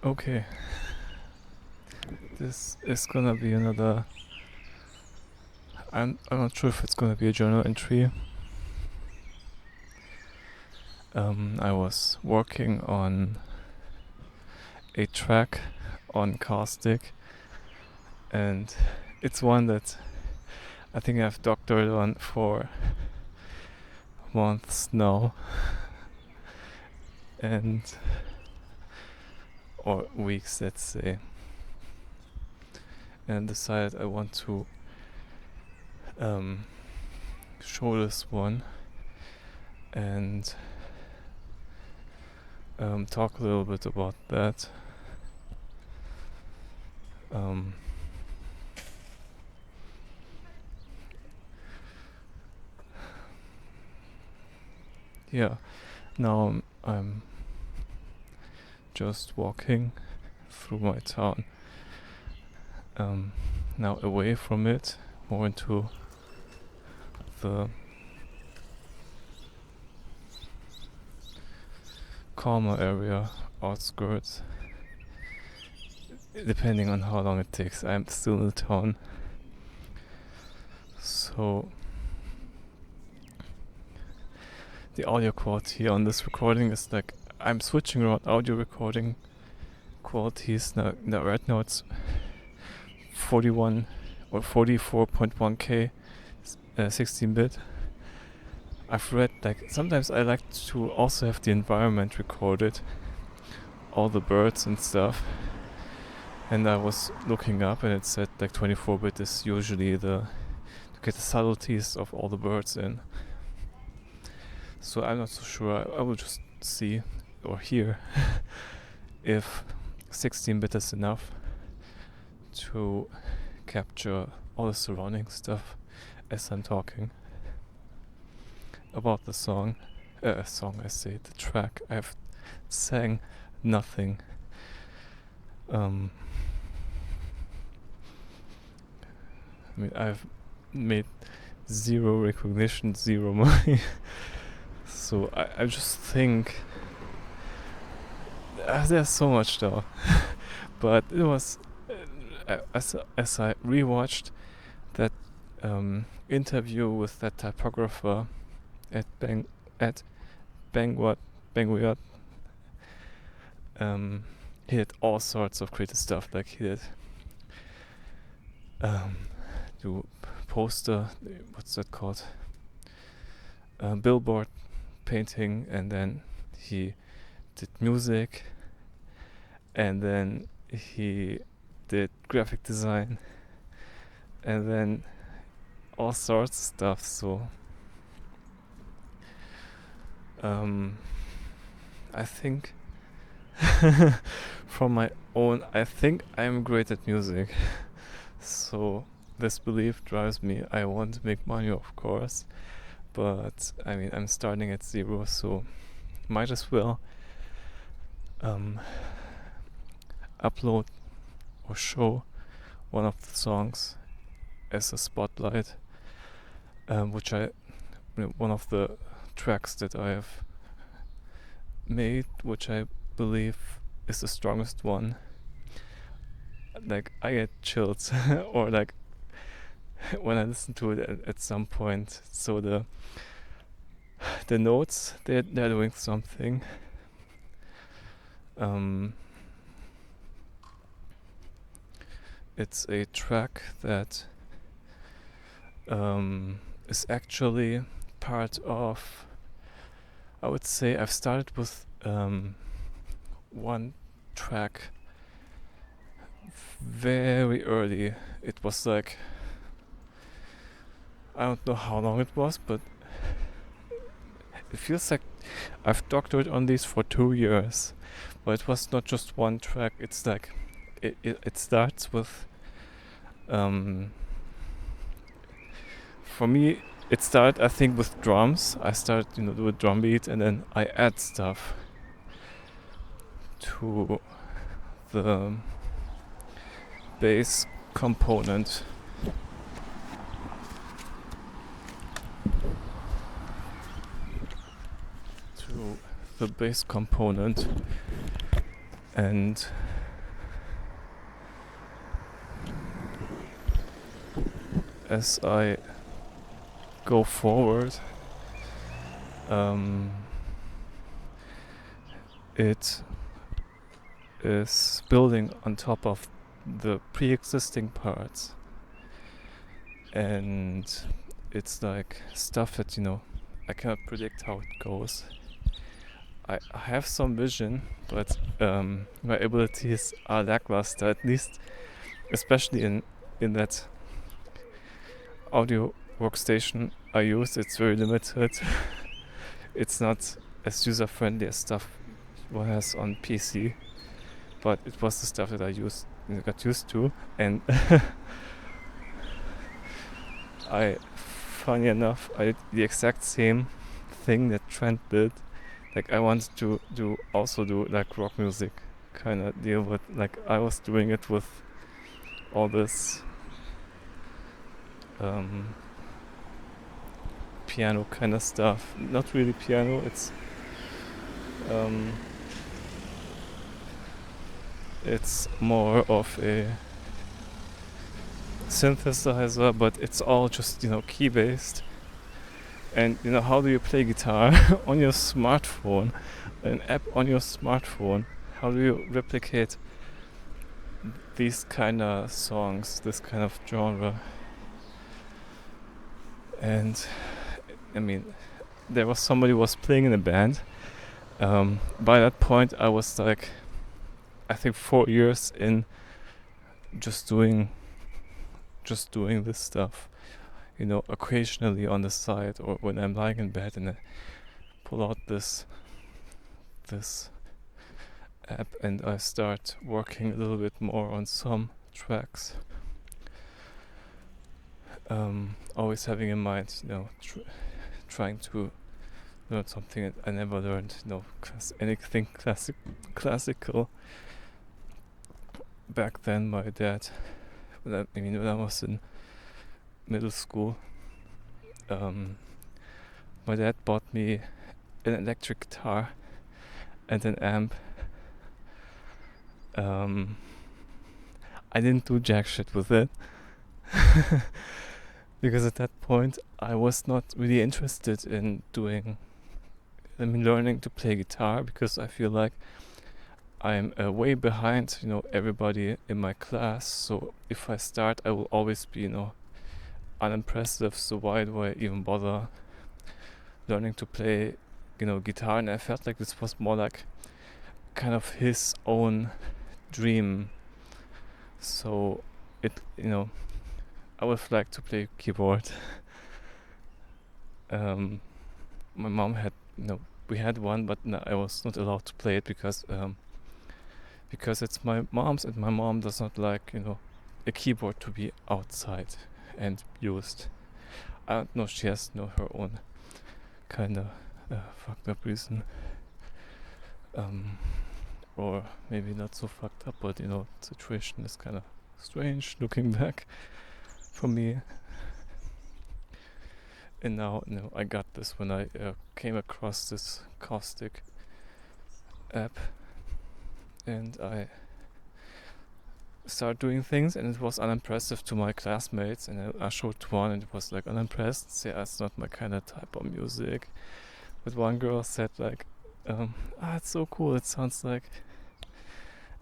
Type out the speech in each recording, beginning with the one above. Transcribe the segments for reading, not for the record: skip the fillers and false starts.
Okay, this is gonna be another. I'm not sure if it's gonna be a journal entry. I was working on a track on Caustic, and it's one that I think I've doctored on for months now, and or weeks, let's say, and decided I want to show this one and talk a little bit about that. Yeah, now I'm just walking through my town, now away from it, more into the calmer area, outskirts, depending on how long it takes. I'm still in the town, so the audio quality on this recording is like, I'm switching around audio recording qualities. Now right now it's 41 or 44.1K 16-bit. I've read, like, sometimes I like to also have the environment recorded, all the birds and stuff, and I was looking up and it said like 24-bit is usually to get the subtleties of all the birds in. So I'm not so sure. I will just see or hear if 16-bit is enough to capture all the surrounding stuff as I'm talking about the song. I say, the track. I've sang nothing. I mean, I've made zero recognition, zero money. So I just think there's so much though. But it was as I rewatched that interview with that typographer at Bangwat, he did all sorts of creative stuff. Like he did do poster, what's that called? Billboard painting, and then he did music, and then he did graphic design, and then all sorts of stuff. So I think from my own, I think I'm great at music. So this belief drives me. I want to make money, of course, but I mean, I'm starting at zero, so might as well upload or show one of the songs as a spotlight, one of the tracks that I have made, which I believe is the strongest one. Like, I get chills or like when I listen to it at some point. So the notes, they're doing something. It's a track that is actually part of, I would say I've started with one track very early. It was like, I don't know how long it was, but it feels like I've doctored on these for 2 years. But it was not just one track. It's like it starts with for me it started, I think, with drums. I started, with drum beat, and then I add stuff to the bass component. And as I go forward, it is building on top of the pre-existing parts, and it's like stuff that I cannot predict how it goes. I have some vision, but my abilities are lackluster, at least, especially in that audio workstation I use. It's very limited. It's not as user-friendly as stuff one has on PC, but it was the stuff that I got used to, and funny enough, I did the exact same thing that Trent did. Like, I wanted to do like rock music kind of deal, but like I was doing it with all this piano kind of stuff. Not really piano, it's more of a synthesizer, but it's all just key based. And how do you play guitar on your smartphone, an app on your smartphone? How do you replicate these kind of songs, this kind of genre? And I mean, there was somebody who was playing in a band. By that point, I was like, I think 4 years in just doing this stuff. Occasionally on the side, or when I'm lying in bed and I pull out this app and I start working a little bit more on some tracks. Always having in mind, trying to learn something that I never learned, anything classical. Back then, my dad, when I was in middle school, my dad bought me an electric guitar and an amp. I didn't do jack shit with it because at that point I was not really interested in learning to play guitar, because I feel like I'm way behind everybody in my class. So if I start, I will always be unimpressive, so why do I even bother learning to play guitar? And I felt like this was more like kind of his own dream. So I would like to play keyboard. My mom had we had one, but no, I was not allowed to play it because it's my mom's, and my mom does not like a keyboard to be outside and used. I don't know, she has her own kind of fucked up reason, or maybe not so fucked up, but the situation is kind of strange looking back for me. And now I got this when I came across this Caustic app, and I started doing things, and it was unimpressive to my classmates, and I showed one and it was like unimpressed. Say, it's not my kind of type of music. But one girl said like, it's so cool, it sounds like.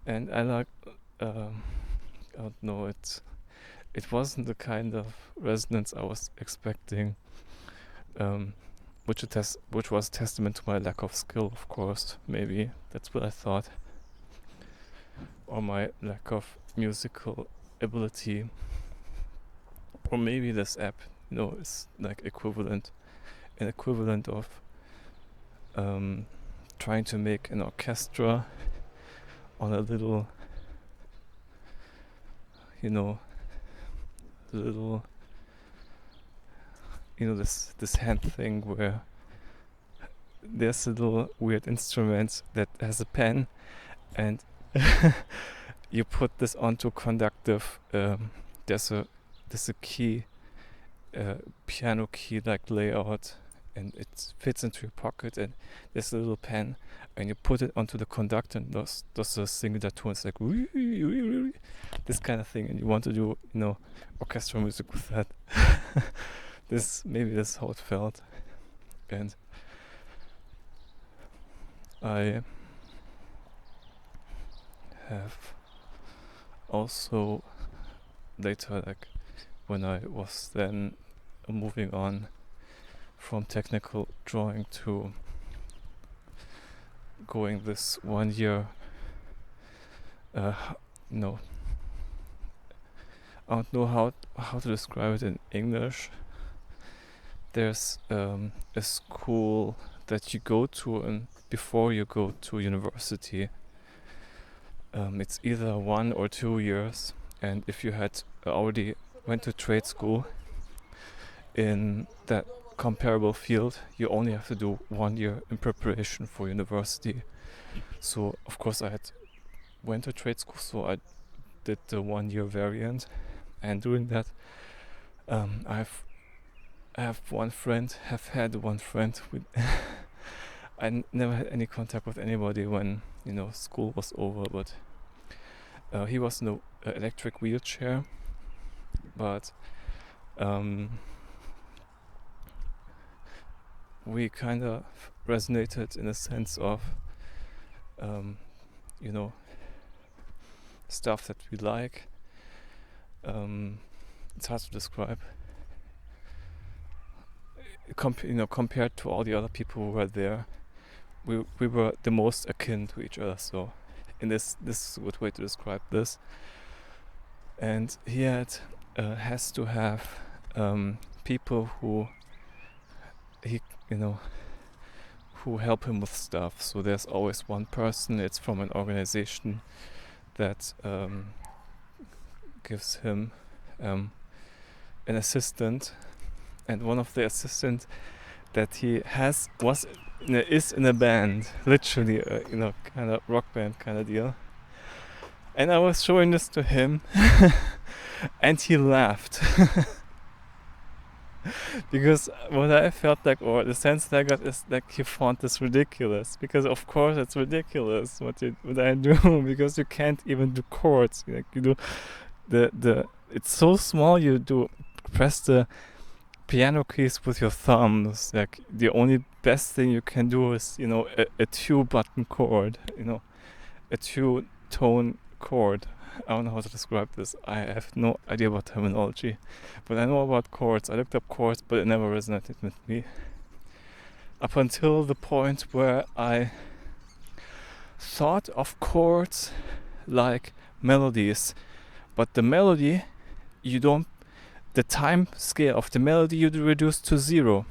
And I like, I don't know, it wasn't the kind of resonance I was expecting, which was testament to my lack of skill, of course. Maybe that's what I thought, or my lack of musical ability, or maybe this app is like equivalent of trying to make an orchestra on a little this hand thing where there's a little weird instrument that has a pen, and you put this onto conductive. There's a key, piano key like layout, and it fits into your pocket, and there's a little pen, and you put it onto the conductor, and does a singular tone. It's like this kind of thing, and you want to do orchestral music with that. Maybe this is how it felt. And I have also later, like when I was then moving on from technical drawing to going this 1 year, I don't know how to describe it in English. There's a school that you go to, and before you go to university, it's either 1 or 2 years, and if you had already went to trade school in that comparable field, you only have to do 1 year in preparation for university. So of course I went to trade school, so I did the 1 year variant, and doing that, I have had one friend with I never had any contact with anybody when school was over, but he was in an electric wheelchair, but we kind of resonated in a sense of stuff that we like. It's hard to describe. Compared to all the other people who were there, we were the most akin to each other. So, this is a good way to describe this. And he has to have people who who help him with stuff. So there's always one person. It's from an organization that gives him an assistant, and one of the assistants that he has is in a band, literally a kind of rock band kind of deal. And I was showing this to him and he laughed. Because what I felt like, or the sense that I got, is like he found this ridiculous. Because of course it's ridiculous what I do, because you can't even do chords. Like you do it's so small, you do press the piano keys with your thumbs. Like the only best thing you can do is a 2-button chord, a 2-tone chord. I don't know how to describe this. I have no idea about terminology, but I know about chords. I looked up chords, but it never resonated with me. Up until the point where I thought of chords like melodies, but the melody, the time scale of the melody you reduce to 0.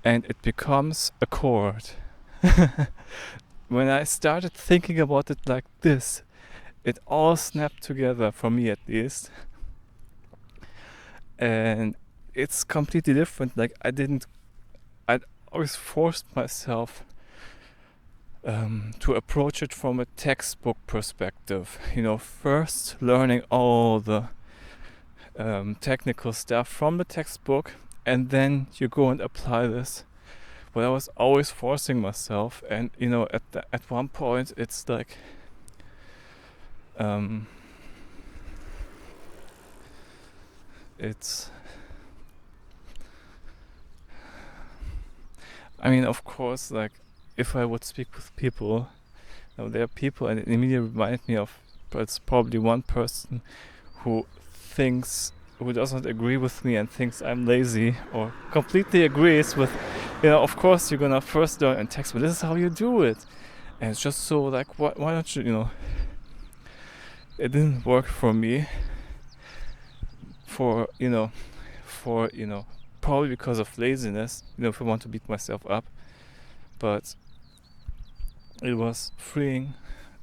and it becomes a chord. When I started thinking about it like this, it all snapped together, for me at least. And it's completely different. Like I always forced myself to approach it from a textbook perspective. First learning all the technical stuff from the textbook, and then you go and apply this. But I was always forcing myself, and at one point it's like it's of course, like, if I would speak with people, there are people, and it immediately reminded me of, but it's probably one person who doesn't agree with me and thinks I'm lazy, or completely agrees with, of course you're gonna first learn in text, but this is how you do it. And it's just so like, why don't you, it didn't work for me, probably because of laziness, if I want to beat myself up. But it was freeing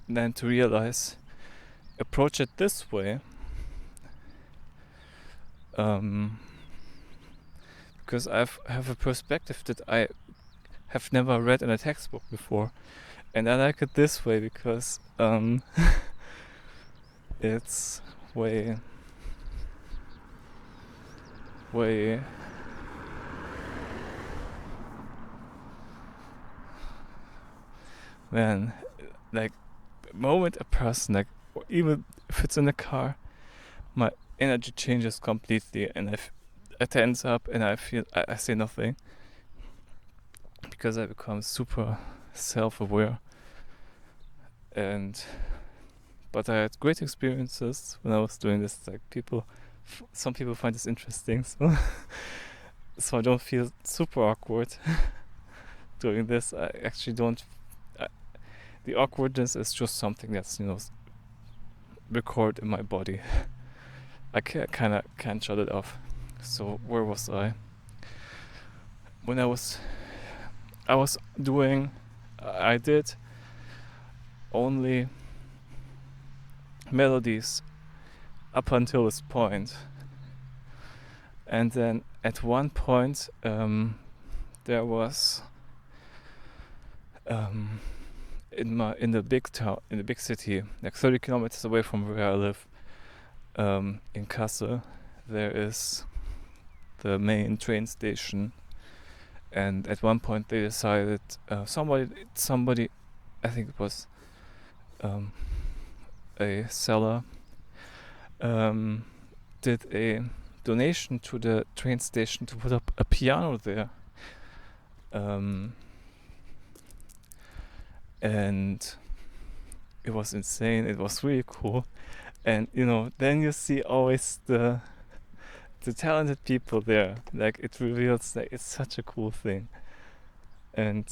then to realize, approach it this way, because I have a perspective that I have never read in a textbook before, and I like it this way because it's way man, like, the moment a person, like, or even if it's in a car, my energy changes completely, and I tense up, and I feel I say nothing, because I become super self-aware. But I had great experiences when I was doing this. Like, some people find this interesting, so I don't feel super awkward doing this. I actually don't. The awkwardness is just something that's recorded in my body. I kind of can't shut it off. So where was I? When I did only melodies up until this point, and then at one point there was in the big town, in the big city, like 30 kilometers away from where I live, in Kassel, there is the main train station. And at one point they decided, somebody, I think it was a seller, did a donation to the train station to put up a piano there. And it was insane. It was really cool. And then you see always the talented people there. Like, it reveals that it's such a cool thing. And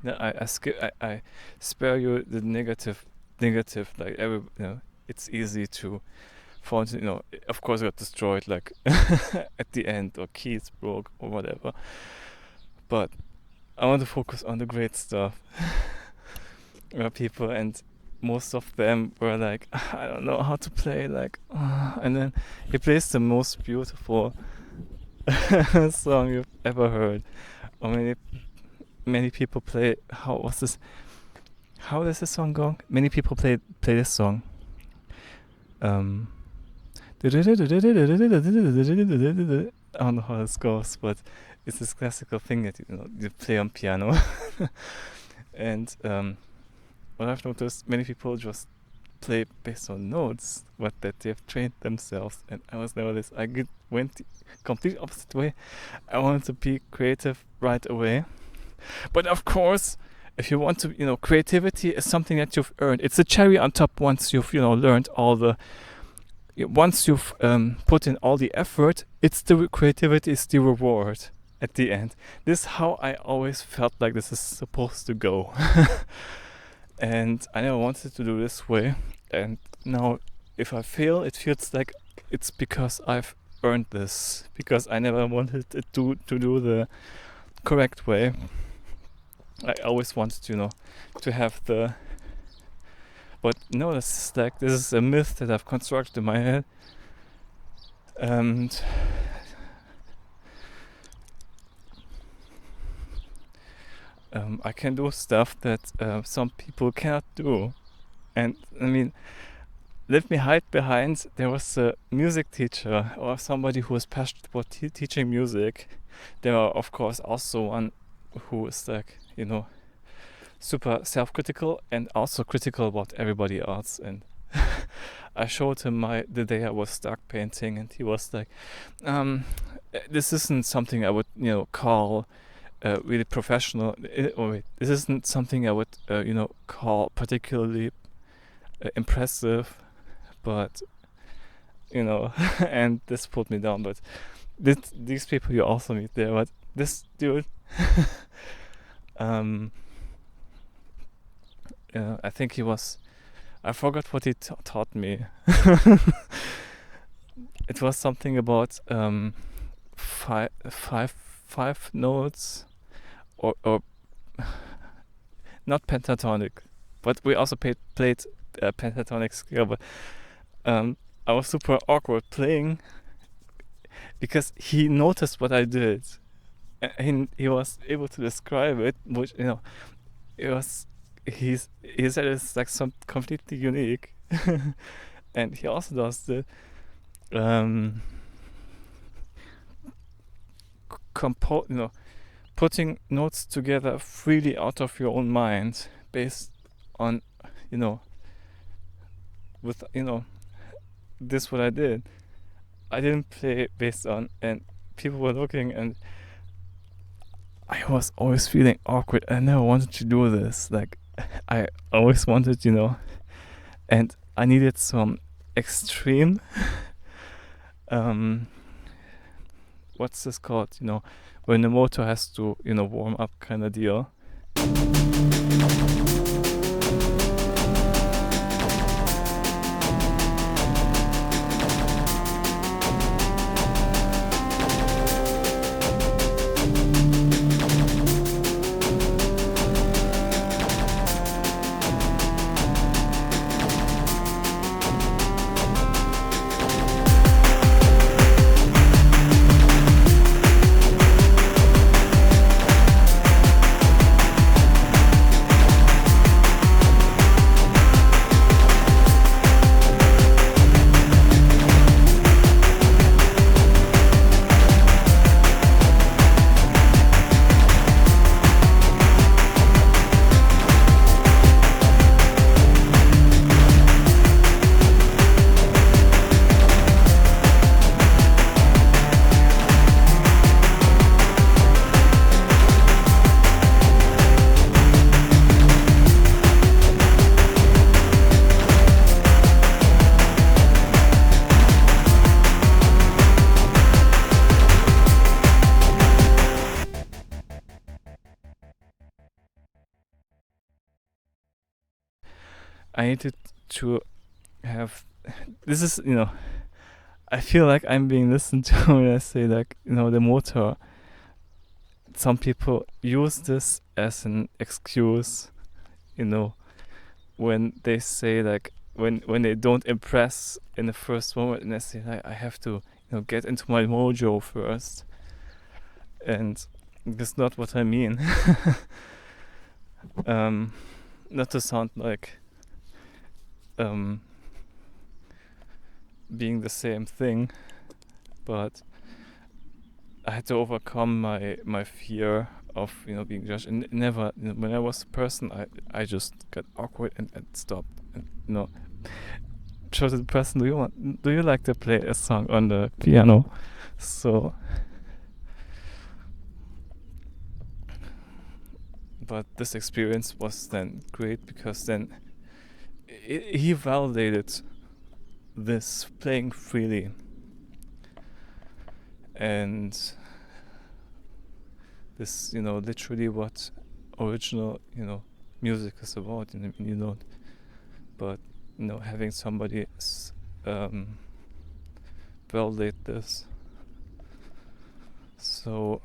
I spare you the negative. Like, it's easy to fall into, of course I got destroyed, like, at the end, or keys broke or whatever. But I want to focus on the great stuff. People, and most of them were like, I don't know how to play, like, and then he plays the most beautiful song you've ever heard. Or many people play. How does this song go? Many people play this song. I don't know how this goes, but it's this classical thing that you play on piano. And what I've noticed, many people just play based on notes, that they've trained themselves, and I was never this. Went the complete opposite way. I wanted to be creative right away. But of course, if you want to, creativity is something that you've earned. It's a cherry on top once you've, learned all the. Once you've put in all the effort, creativity is the reward at the end. This is how I always felt like this is supposed to go. And I never wanted to do this way. And now, if I fail, it feels like it's because I've earned this because I never wanted it to do the correct way. I always wanted, to have the. But no, this is a myth that I've constructed in my head, and I can do stuff that some people cannot do. And I mean, let me hide behind, there was a music teacher or somebody who was passionate about teaching music. There are, of course, also one who is super self-critical and also critical about everybody else. And I showed him the day I was stuck painting, and he was like, this isn't something I would, call really professional. This isn't something I would, call particularly impressive, but and this pulled me down. But these people you also meet there, but this dude, I think he was. I forgot what he taught me. It was something about five notes, or not pentatonic, but we also played pentatonic scale. But I was super awkward playing because he noticed what I did, and he was able to describe it, which it was. He said it's like some completely unique, and he also does the putting notes together freely out of your own mind based on with this what I did. I didn't play based on, and people were looking, and I was always feeling awkward. I never wanted to do this. Like, I always wanted, and I needed some extreme, what's this called? When the motor has to, warm up kind of deal. I needed to have. This is, I feel like I'm being listened to when I say, like, the motor. Some people use this as an excuse, when they say, like, when they don't impress in the first moment, and they say, like, I have to, get into my mojo first. And that's not what I mean. Not to sound like being the same thing, but I had to overcome my fear of being judged, and never when I was a person, I just got awkward and stopped, and show to the person, do you like to play a song on the piano? So, but this experience was then great because then he validated this playing freely, and this literally what original music is about. But having somebody validate this So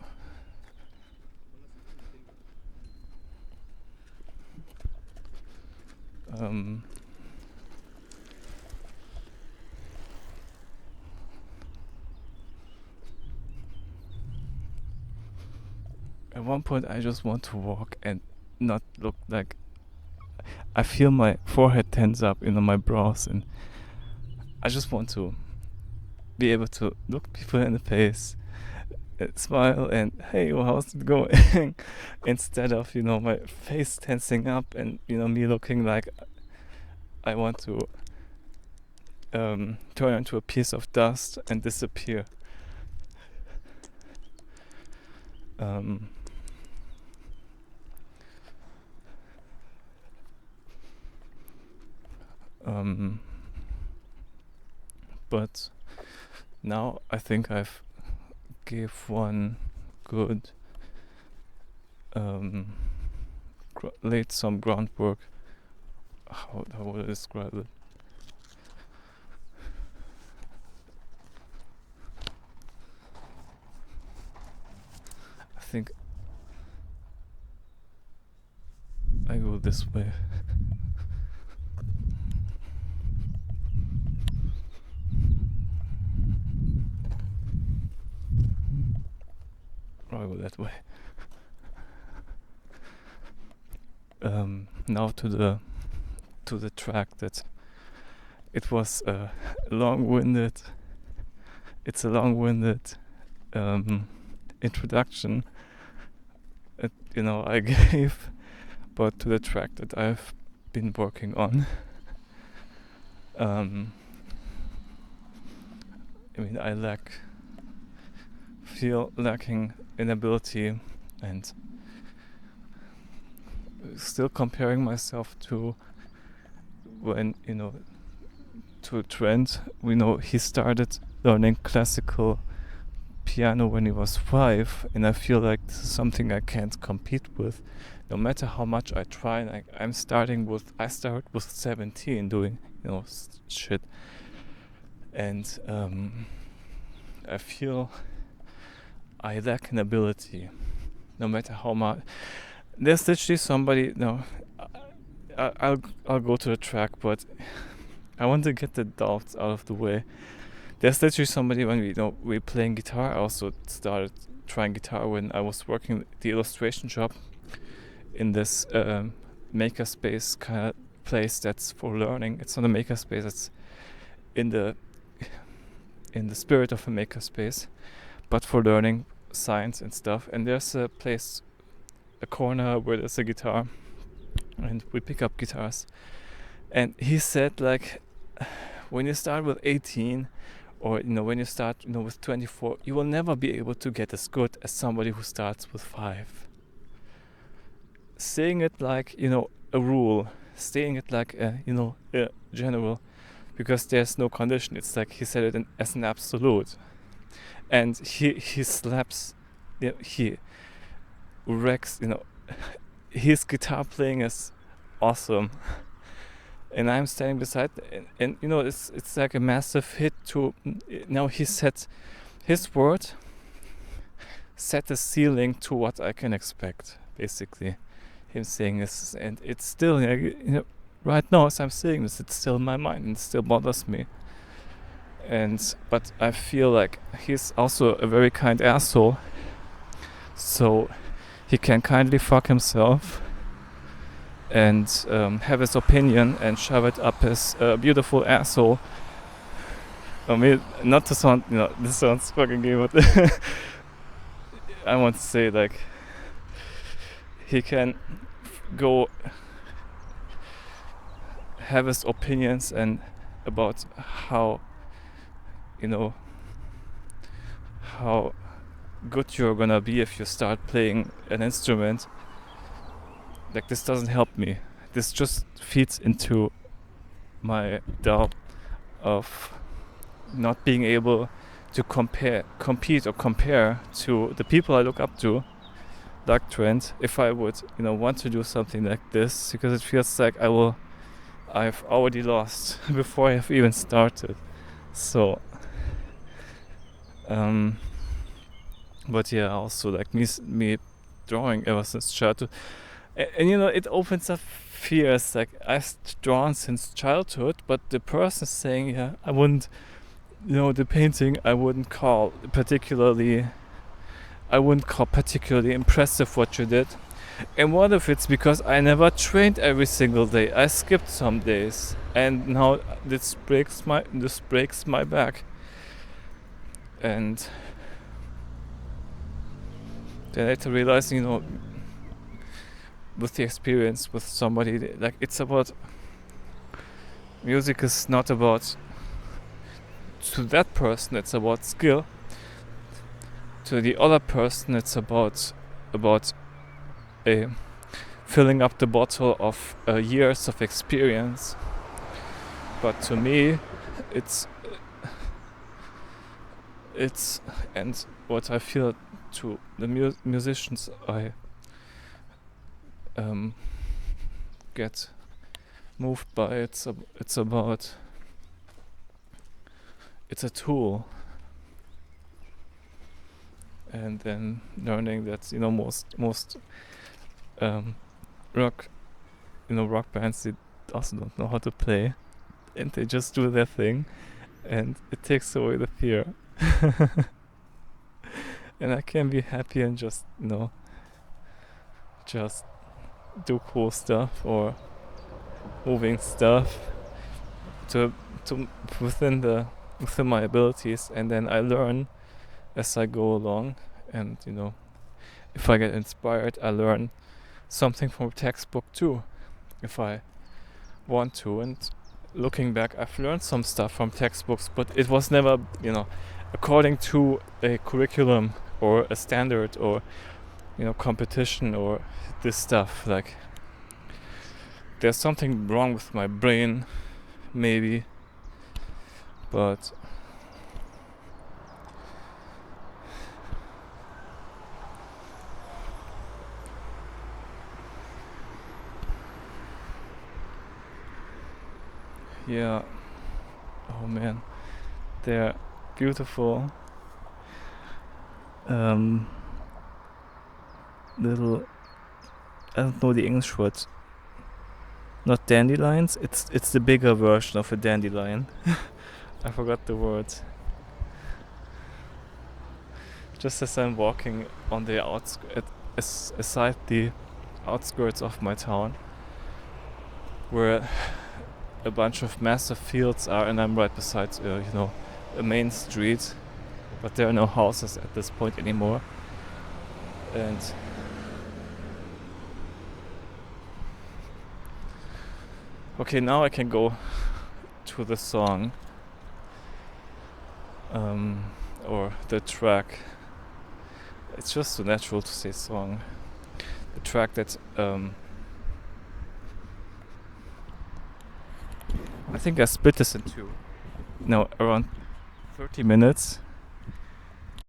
at one point I just want to walk and not look like I feel my forehead tense up, my brows, and I just want to be able to look people in the face, smile, and hey, well, how's it going? Instead of my face tensing up and me looking like I want to turn into a piece of dust and disappear. But now I think I've gave one good laid some groundwork. How would I describe it? I think I go this way. Or I go that way. Now to the track that it was long-winded. It's a long-winded introduction. I gave, but to the track that I've been working on. I feel lacking in ability and still comparing myself to when to Trent. We know he started learning classical piano when he was 5, and I feel like this is something I can't compete with, no matter how much I try. And I started with 17 doing shit, and I feel I lack an ability, no matter how much. There's literally somebody. No, I'll go to the track, but I want to get the doubts out of the way. There's literally somebody when we playing guitar. I also started trying guitar when I was working at the illustration shop in this makerspace kind of place that's for learning. It's not a makerspace. It's in the spirit of a makerspace, but for learning science and stuff. And there's a place, a corner where there's a guitar, and we pick up guitars. And he said, like, when you start with 18, or when you start with 24, you will never be able to get as good as somebody who starts with 5. Saying it like a rule, saying it like a general, because there's no condition. It's like he said it as an absolute, and he slaps, he wrecks. His guitar playing is awesome. And I'm standing beside, and it's like a massive hit to. Now he set his word, set the ceiling to what I can expect. Basically, him saying this, and it's still right now as I'm saying this, it's still in my mind and it still bothers me. But I feel like he's also a very kind asshole, so he can kindly fuck himself and have his opinion and shove it up his beautiful asshole. I mean, not to sound, this sounds fucking gay, but I want to say, like, he can go have his opinions and about how how good you're gonna be if you start playing an instrument. Like, this doesn't help me. This just feeds into my doubt of not being able to compete or compare to the people I look up to, like Trent, if I would, want to do something like this, because it feels like I've already lost before I've even started. So, But yeah, also like me drawing ever since childhood, and you know, it opens up fears. Like I've drawn since childhood, but the person saying, yeah, I wouldn't, you know, the painting I wouldn't call particularly impressive what you did. And what if it's because I never trained every single day? I skipped some days, and now this breaks my back. And then later realizing, you know, with the experience with somebody, like it's about music is not about to that person, it's about skill. To the other person, it's about a filling up the bottle of years of experience. But to me, it's and what I feel to the musicians I get moved by, it's a tool. And then learning that, you know, most rock bands, they also don't know how to play, and they just do their thing, and it takes away the fear. And I can be happy and just, you know, just do cool stuff or moving stuff to within my abilities, and then I learn as I go along. And you know, if I get inspired, I learn something from a textbook too, if I want to. And looking back, I've learned some stuff from textbooks, but it was never, you know, according to a curriculum or a standard or, you know, competition or this stuff. Like, there's something wrong with my brain, maybe, but yeah. Oh man, they're beautiful little, I don't know the English word, not dandelions, it's the bigger version of a dandelion. I forgot the word. Just as I'm walking on the aside the outskirts of my town, where a bunch of massive fields are, and I'm right beside, you know, a main street, but there are no houses at this point anymore. And okay, now I can go to the song, or the track. It's just so natural to say song. The track that I think I split this into, around 30 minutes.